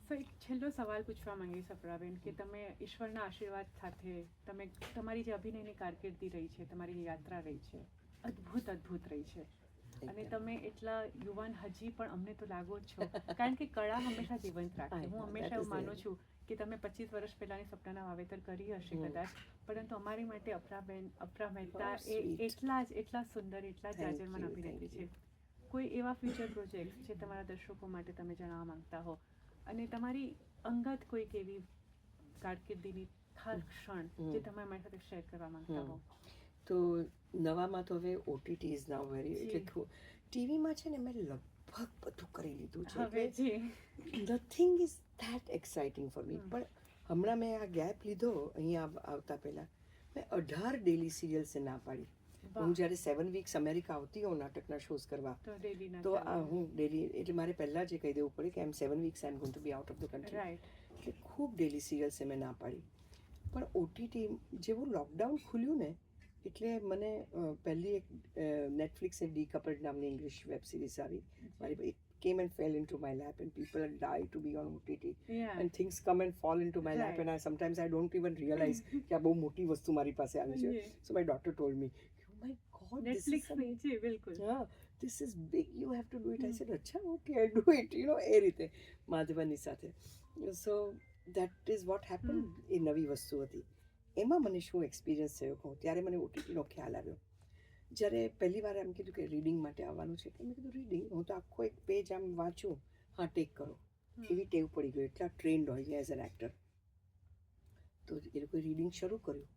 સો એક છેલ્લો સવાલ પૂછવા માંગીશ અપરાબેન કે તમે ઈશ્વરના આશીર્વાદ સાથે તમે તમારી જે અભિનયની કારકિર્દી રહી છે, તમારી યાત્રા રહી છે, અદ્ભુત રહી છે. અને તમે એટલા યુવાન હજી પણ અમને તો લાગો જ છો, કારણ કે કળા હંમેશા જીવંત રાખે. હું હંમેશા એવું માનું છું કે તમે 25 વર્ષ પહેલાંની સપનાના વાવેતર કરી હશે કદાચ, પરંતુ અમારી માટે અપરા મહેતા એ એટલા સુંદર, એટલા જાજરમાન અભિનેત્રી છે. કોઈ એવા ફ્યુચર પ્રોજેક્ટ જે તમારા દર્શકો માટે તમે જણાવવા માંગતા હો, અને તમારી અંગત કોઈક એવી કારકિર્દીની ખાસ ક્ષણ જે તમે અમારી સાથે શેર કરવા માંગતા હો? તો નવામાં તો હવે ઓટીટી ઇઝ નાઉ વેરી, એટલે ટીવીમાં છે ને મેં લગભગ બધું કરી લીધું છે, એટલે nothing is that exciting for me. પણ હમણાં મેં આ ગેપ લીધો અહીંયા આવતા પહેલાં, મેં 18 ડેલી સિરિયલ્સે ના પાડી. હું જ્યારે 7 વીક્સ અમેરિકા આવતી હોઉં નાટકના શોઝ કરવા, તો હું ડેલી, એટલે મારે પહેલાં જ કહી દેવું પડે કે 7 weeks I am going to be out of the country. એટલે ખૂબ ડેલી સિરિયલ્સે મેં ના પાડી. પણ ઓટીટી જેવું લોકડાઉન ખુલ્યું ને, એટલે મને પહેલી એક નેટફ્લિક્સે ડીકપલ્ડ નામની ઇંગ્લિશ વેબ સિરીઝ આવી મારી. came and fell into my lap, and people die to be on OTT, and things come and fall into my lap, and sometimes I don't even realize કે આ બહુ મોટી વસ્તુ મારી પાસે આવી છે. So my daughter told me, oh my god, Netflix છે, બિલકુલ, this is big, you have to do it. I said, અચ્છા, okay, I'll do it, એ રીતે માધવનની સાથે. So that is what happened. એ નવી વસ્તુ હતી. એમાં મને શું એક્સપિરિયન્સ થયો કહું, ત્યારે મને ઓટીટીનો ખ્યાલ આવ્યો. જ્યારે પહેલી વાર એમ કીધું કે રીડિંગ માટે આવવાનું છે, મેં કીધું રીડિંગ, હું તો આખો એક પેજ આમ વાંચું, હા ટેક કરો, એવી ટેવ પડી ગઈ, એટલા ટ્રેન્ડ હોય છે એઝ એન એક્ટર. તો એ લોકોએ રીડિંગ શરૂ કર્યું,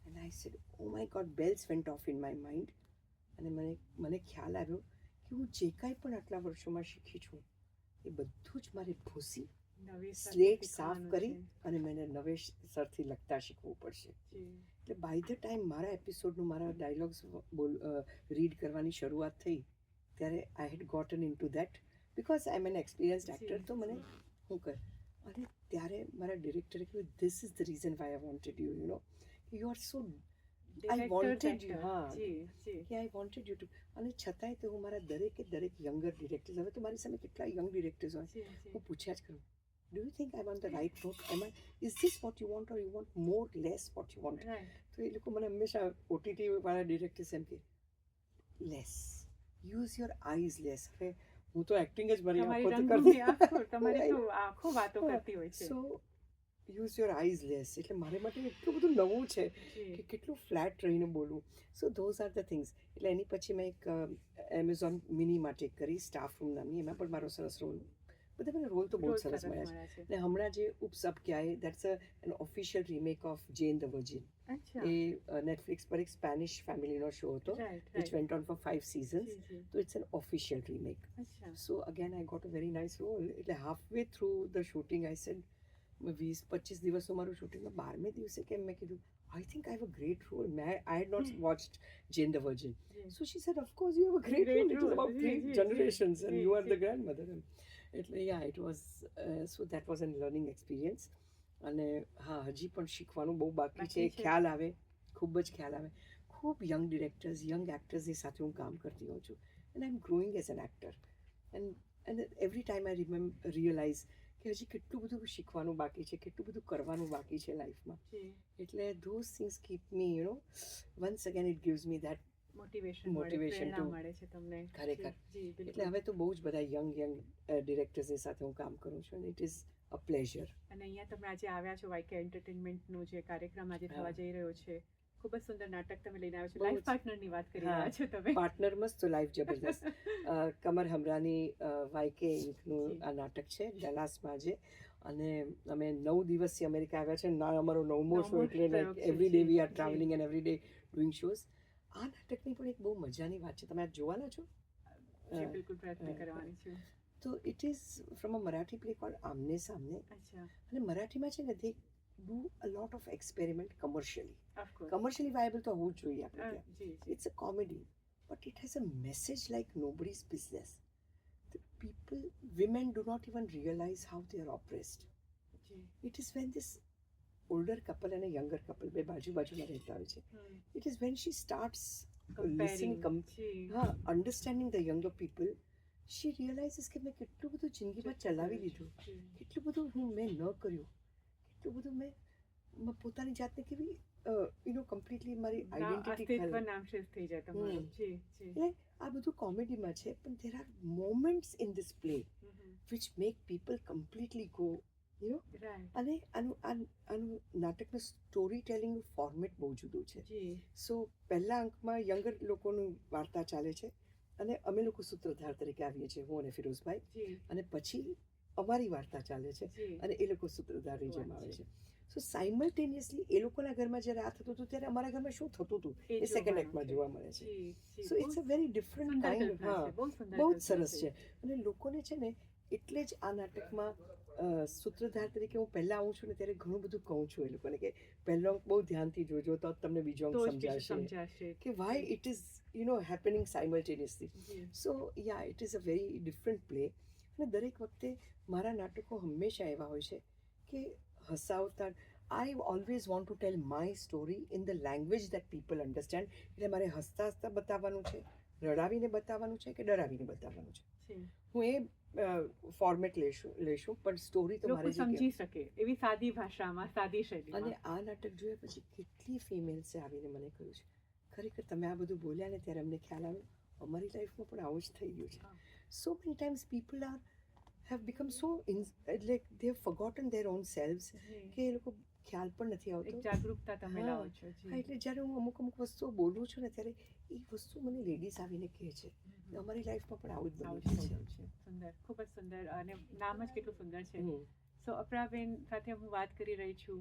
and I said, oh my God, bells vent of in my mind. અને મને ખ્યાલ આવ્યો કે હું જે કાંઈ પણ આટલા વર્ષોમાં શીખી છું એ બધું જ મારે ભૂસી સ્લેટ સાફ કરી અને મને નવેસરથી લખતા શીખવું પડશે. એટલે બાય ધ ટાઈમ મારા એપિસોડનું, મારા ડાયલોગ્સ રીડ કરવાની શરૂઆત થઈ, ત્યારે I had gotten into that, because I am an experienced actor. તો મને હું કહે, અને ત્યારે મારા ડિરેક્ટરે કહ્યું, this is the reason why I wanted you, you are so, I wanted you, કે આઈ વોન્ટેડ યુ ટુ. અને છતાંય તો હું મારા દરેક યંગર ડિરેક્ટર્સ, હવે તો મારી સામે કેટલા યંગ ડિરેક્ટર્સ હોય, હું પૂછ્યા જ કરું, do you think I'm on the right note? Is this what you want, or you want more, less, what you want? તો એ લોકો મને હંમેશા ઓટીટી વાળા ડિરેક્ટર્સ એમ કે, less, use your eyes less. હવે હું તો એક્ટિંગ જ મારી આંખો વાતો કરતી હોય છે. સો યુઝ યોર આઈઝ લેસ, એટલે મારે માટે એટલું બધું નવું છે કે કેટલું ફ્લેટ રહીને બોલવું. સો ધોઝ આર ધ થિંગ્સ. એટલે એની પછી મેં એક એમેઝોન મિની માટે કરી, સ્ટાફ રૂમ નામની, એમાં પણ મારો સરસ રોલ, બધા મને રોલ તો બહુ સરસ મળ્યા છે. અને હમણાં જે ઉપસબ ક્યાંય, that's an official remake of Jane the Virgin. એ નેટફ્લિક્સ પર એક સ્પેનિશ ફેમિલીનો શો હતો, which went on for 5 seasons. તો it's an official remake. So again I got a very nice role. એટલે halfway through the shooting I said, 20-25 દિવસનું મારું શૂટિંગમાં 12મે દિવસે કેમ મેં કીધું, I think I have a great role. I had not watched Jane the Virgin. So she said, of course you have a great role. It was about 3 generations and you are the grandmother. એટલે yeah, it was, so that was a learning experience. અને હા, હજી પણ શીખવાનું બહુ બાકી છે. ખ્યાલ આવે, ખૂબ જ ખ્યાલ આવે. ખૂબ યંગ ડિરેક્ટર્સ, યંગ એક્ટર્સની સાથે હું કામ કરતી હોઉં છું. And I am growing as an actor. And every time I realise કે હજી કેટલું બધું શીખવાનું બાકી છે, કેટલું બધું કરવાનું બાકી છે લાઈફમાં. એટલે those things keep me, once again it gives me that motivation to મળે છે તમને. ખરેખર. એટલે હવે તો બહુ જ બધા યંગ ડિરેક્ટર્સની સાથે હું કામ કરું છું, અને ઇટ ઇઝ અ પ્લેઝર. અને અહીંયા તમે આજે આવ્યા છો, વાયકે એન્ટરટેનમેન્ટનો જે કાર્યક્રમ આજે થવા જઈ રહ્યો છે, ખૂબ જ સુંદર નાટક તમે લઈને આવ્યા છો. લાઈફ પાર્ટનરની વાત કરી રહ્યા છો તમે. પાર્ટનર મસ્ત, તો લાઈફ જબરદસ્ત. કમર હમરાની વાયકે ઇંકનું આ નાટક છે ડલાસમાં આજે. અને અમે 9 દિવસથી અમેરિકા આવ્યા છે, ના અમારો 9મો શો, એટલે every day we are travelling and every day doing shows. આ નાટકની પણ એક બહુ મજાની વાત છે, તમે આ જોવાના છો? બિલકુલ, પ્રયત્ન કરવાની છું. તો it is from a Marathi play called Aamne Samne. અને મરાઠીમાં છે ને, they do a lot of experiment commercially viable તો હોવું જ જોઈએ આપણે ત્યાં. It's a comedy, but it has a message like nobody's business. The people, women do not even realize how they are oppressed. It is when this older couple and a younger couple, બે બાજુમાં રહેતા હોય છે, it is when she starts listening, understanding the younger people, શી રિયલાઇઝિસ કે મેં કેટલું બધું જિંદગીમાં ચલાવી લીધું, જી. કેટલું બધું મેં ન કર્યું, કેટલું બધું મેં પોતાની જાતને કેવી કમ્પ્લીટલી મારી આઈડેન્ટિટી અસ્તિત્વ નામશેષ થઈ જાય તમારું. જી જી. એટલે આ બધું કોમેડીમાં છે, પણ there are moments in this play which make people completely go right. અને આનું નાટકનું સ્ટોરી ટેલિંગનું ફોર્મેટ બહુ જુદું છે. જી સો પહેલા અંકમાં યંગર લોકોનું વાર્તા ચાલે છે અને અમે લોકો સૂત્રધાર તરીકે આવીએ છીએ, હું અને ફિરોઝભાઈ, જી અને પછી અમારી વાર્તા ચાલે છે જી. અને એ લોકો સૂત્રધારની જેમ વાત આવે છે. છે. સો સાયમલ્ટેનિયસલી એ લોકોના ઘરમાં જ્યારે આ થતું હતું ત્યારે અમારા ઘરમાં શું થતું હતું એ સેકન્ડ એક્ટમાં જોવા મળે છે. જી જી. So it's a very different સુંદર કાઇન્ડ. કલ્પના હા, છે, બહુ સુંદર બહુ જ કલ્પના સરસ છે. અને લોકોને છે ને એટલે જ આ નાટકમાં સૂત્રધાર તરીકે હું પહેલા આવું છું ને ત્યારે ઘણું બધું કહું છું એ લોકોને કે પહેલો અંક બહુ ધ્યાનથી જોજો તો જ તમને બીજો અંક તો જ બીજું સમજાશે સમજાશે. કે why it is happening simultaneously. જી. So yeah it is a very different play. અને દરેક વખતે મારા નાટકો હંમેશા એવા હોય છે કે હસાવતા. I always want to tell my story in the language that people understand. એટલે મારે હસતા હસતા બતાવવાનું છે, રડાવીને બતાવવાનું છે કે ડરાવીને બતાવવાનું છે, જી. હું એ ફોર્મેટ લેશું પણ સ્ટોરી તો મારે લોકો સમજી શકે એવી સાદી ભાષામાં, સાદી શૈલીમાં. અને આ નાટક જોયા પછી કેટલી ફિમેલ્સે આવીને મને કહ્યું છે, ખરેખર તમે આ બધું બોલ્યા ને ત્યારે અમને ખ્યાલ આવ્યો અમારી લાઈફમાં પણ આવું જ થઈ ગયું છે. હા. So many times people have become so like they have forgotten their own selves જી. કે એ લોકો ખ્યાલ પણ નથી એક આવતો. જાગૃતતા તમે હા. લાવો છો. જી. હા, એટલે જ્યારે હું અમુક વસ્તુઓ બોલું છું ને ત્યારે એ વસ્તુ મને લેડીઝ આવીને કહે છે અમારી લાઈફમાં પણ આવું જ આવું બન્યું જ છે. થયું છે. સુંદર, ખૂબ જ સુંદર, અને નામ જ કેટલું સુંદર છે. હમ. સો અપરાબેન સાથે હું વાત કરી રહી છું,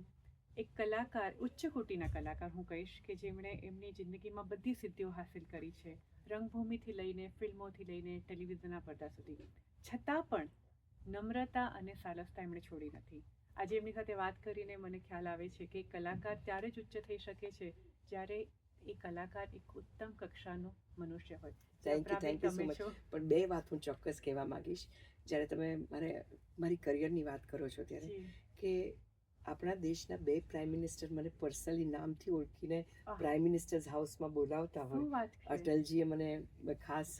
એક કલાકાર, ઉચ્ચ કોટીના કલાકાર હું કહીશ, કે જેમણે એમની જિંદગીમાં બધી સિદ્ધિઓ હાંસિલ કરી છે, રંગભૂમિથી લઈને ફિલ્મોથી લઈને ટેલિવિઝનના પડદા સુધી, છતાં પણ નમ્રતા અને સાલસતા એમણે છોડી નથી. આજે એમની સાથે વાત કરીને મને ખ્યાલ આવે છે કે કલાકાર ત્યારે જ ઉચ્ચ થઈ શકે છે જ્યારે એ કલાકાર એક ઉત્તમ કક્ષાનો મનુષ્ય હોય. થેન્ક યુ અપરાબેન, સો તમે મચ. છો. પણ બે વાત હું ચોક્કસ કહેવા માંગીશ જ્યારે તમે મારી કરિયરની વાત કરો છો ત્યારે, જી. કે આપણા દેશના 2 પ્રાઇમ મિનિસ્ટર મને પર્સનલી નામથી ઓળખીને આહ. પ્રાઇમ મિનિસ્ટર્સ હાઉસમાં બોલાવતા શું હોય. વાત છે. અટલજીએ મને ખાસ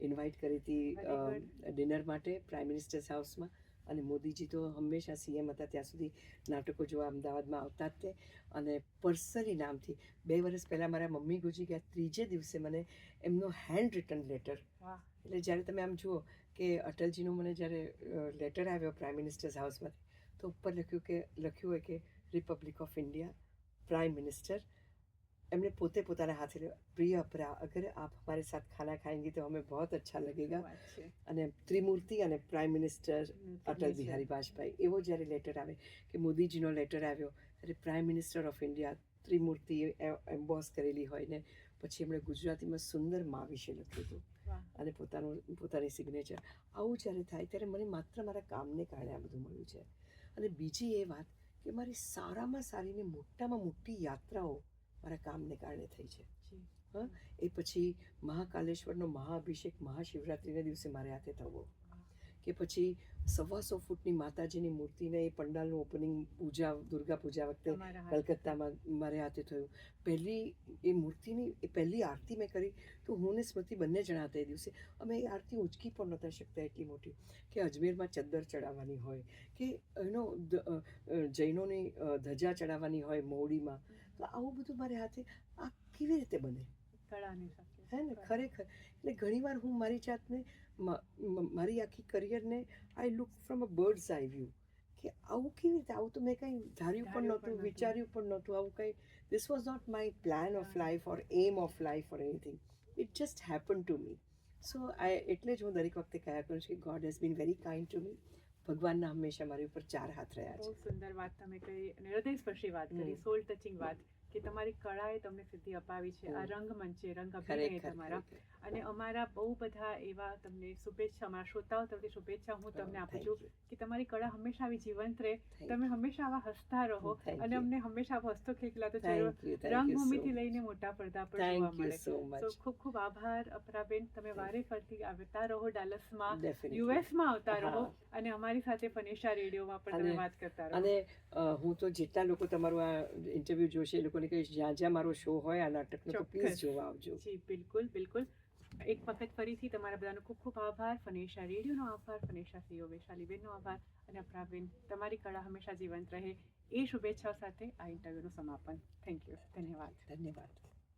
ઇન્વાઇટ કરી હતી Very ડિનર માટે પ્રાઇમ મિનિસ્ટર્સ હાઉસમાં. અને મોદીજી તો હંમેશા સીએમ હતા ત્યાં સુધી નાટકો જોવા અમદાવાદમાં આવતા જ તે. અને પર્સનલી નામથી 2 વર્ષ પહેલાં મારા મમ્મી ગુજરી ગયા, ત્રીજે દિવસે મને એમનો હેન્ડ રિટન લેટર, વાહ. એટલે જ્યારે તમે આમ જુઓ કે અટલજીનો મને જ્યારે લેટર આવ્યો પ્રાઇમ મિનિસ્ટર્સ હાઉસમાંથી, તો ઉપર લખ્યું હોય કે Republic of India, prime minister. એમણે પોતે પોતાના હાથે પ્રિય અપરા, અગર આપ હમારે સાથ ખાના ખાएंगे તો હमें बहुत अच्छा लगेगा. વાત છે. અને ત્રિમૂર્તિ અને પ્રાઇમ મિનિસ્ટર અટલ બિહારી વાજપેયી, એવો જ્યારે લેટર આવે કે મોદીજીનો લેટર આવ્યો ત્યારે prime minister of India, Trimurti emboss કરેલી હોય ને પછી એમણે ગુજરાતીમાં સુંદર મા વિશે લખ્યું હતું વાહ. અને પોતાની સિગ્નેચર. આવું જ્યારે થાય ત્યારે મને માત્ર મારા કામને કારણે આ બધું મળ્યું છે. અને બીજી એ વાત કે મારી સારામાં સારી ને મોટામાં મોટી યાત્રાઓ મારા કામને કારણે થઈ છે. જી. હા, એ પછી મહાકાલેશ્વરનો મહાઅભિષેક મહાશિવરાત્રિના દિવસે મારે હાથે થવો, કે પછી 125 ફૂટની માતાજીની મૂર્તિને એ પંડાલનું ઓપનિંગ દુર્ગા પૂજા વખતે તમારા હાથ. કલકત્તામાં મારે હાથે થયું. એ મૂર્તિની પહેલી આરતી મેં કરી તો હું ને સ્મૃતિ બંને જણા હતા એ દિવસે. અમે એ આરતી ઉંચકી પણ નહોતા શકતા એટલી મોટી, કે અજમેરમાં ચદ્દર ચડાવવાની હોય, કે જૈનોની ધજા ચડાવવાની હોય મોવડીમાં. તો આવું બધું મારે હાથે આ કેવી રીતે બને? કળાની સાથે. હે ને, ખરેખર. એટલે ઘણીવાર હું મારી જાતને મારી આખી કરિયરને I look from a bird's eye view, કે આવું કેવી રીતે, આવું તો મેં કંઈ ધાર્યું પણ નહોતું, વિચાર્યું પણ નહોતું, આવું કંઈ, this was not my plan of life or aim of life or anything. It just happen to me. So એટલે જ હું દરેક વખતે કહ્યા કરું છું કે God has been very kind to me. ભગવાનના હંમેશા મારી ઉપર 4 હાથ રહ્યા બહુ છે. સુંદર વાત તમે કહી, અને હૃદયસ્પર્શી વાત કરી, સોલ ટચિંગ વાત, કે તમારી કળાએ તમને સિદ્ધિ અપાવી છે. આ રંગમંચે, રંગ અભિનય તમારા, અને અમારા બહુ બધા એવા તમને શુભેચ્છા, અમારા શ્રોતાઓ તરફથી શુભેચ્છા હું તમને આપું છું કે તમારી કળા હંમેશા આવી જીવંત રહે, તમે હંમેશા આવા હસતા રહો, અને અમને હંમેશા આવો હસતો ખિલખિલાતો ચહેરો રંગભૂમિથી લઈને મોટા પડદા પર જોવા મળે. સો ખૂબ ખૂબ આભાર અપરાબેન. તમે વારે ફરતી આવતા રહો ડાલસમાં, યુએસમાં આવતા રહો, અને અમારી સાથે ફનેશા રેડિયોમાં પણ તમે વાત કરતા રહો. અને હું તો જેટલા લોકો તમારું આ ઇન્ટરવ્યૂ જોશે એ લોકોને કહીશ જ્યાં જ્યાં મારો શો હોય આ નાટકનો તો પ્લીઝ જોવા આવજો. જી બિલકુલ બિલકુલ. એક વખત ફરીથી તમારા બધાનો ખૂબ ખૂબ આભાર. ફનેશા રેડિયોનો આભાર, ફનેશા CEO વૈશાલીબેનનો આભાર, અને અપરાબેન તમારી કળા હંમેશા જીવંત રહે એ શુભેચ્છાઓ સાથે આ ઇન્ટરવ્યૂનું સમાપન. Thank you. ધન્યવાદ. ધન્યવાદ.